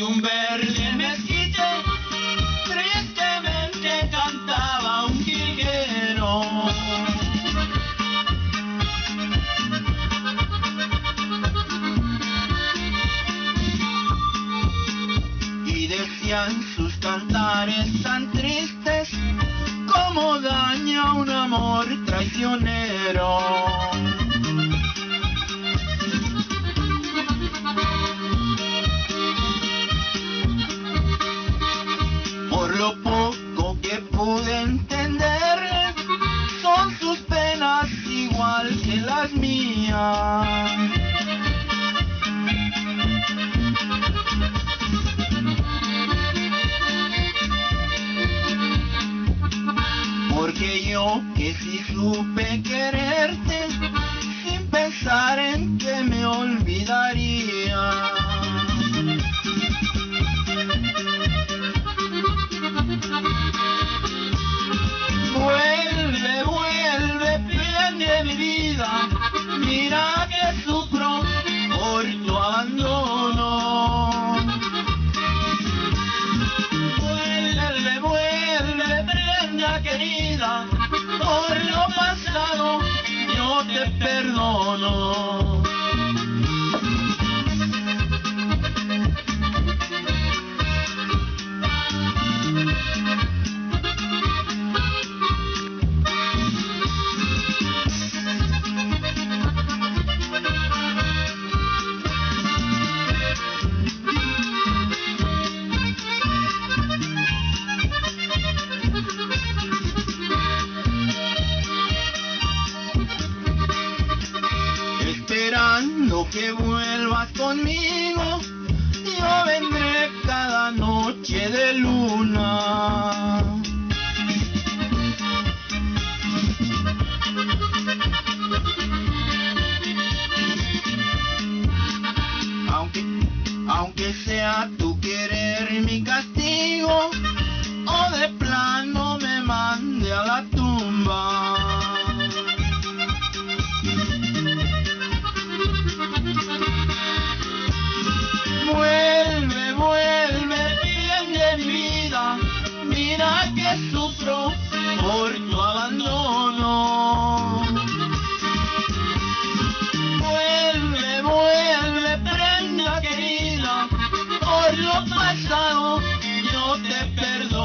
Un verde mezquite tristemente cantaba un jilguero. Y decían sus cantares tan tristes cómo daña un amor traicionero. Por lo poco que pude entender, son sus penas igual que las mías. Porque yo que sí supe quererte, sin pensar en que me olvidaría. Vuelve, vuelve, prende mi vida, mira que sufro por tu abandono. Vuelve, vuelve, prenda querida, por lo pasado yo te perdono. Esperando que vuelvas conmigo, yo vendré cada noche de luna. Aunque sea tu querer mi castigo, o de plano me mande a la tumba. Vuelve, vuelve, bien de mi vida, mira que sufro por tu abandono. Vuelve, vuelve, prenda querida, por lo pasado yo te perdono.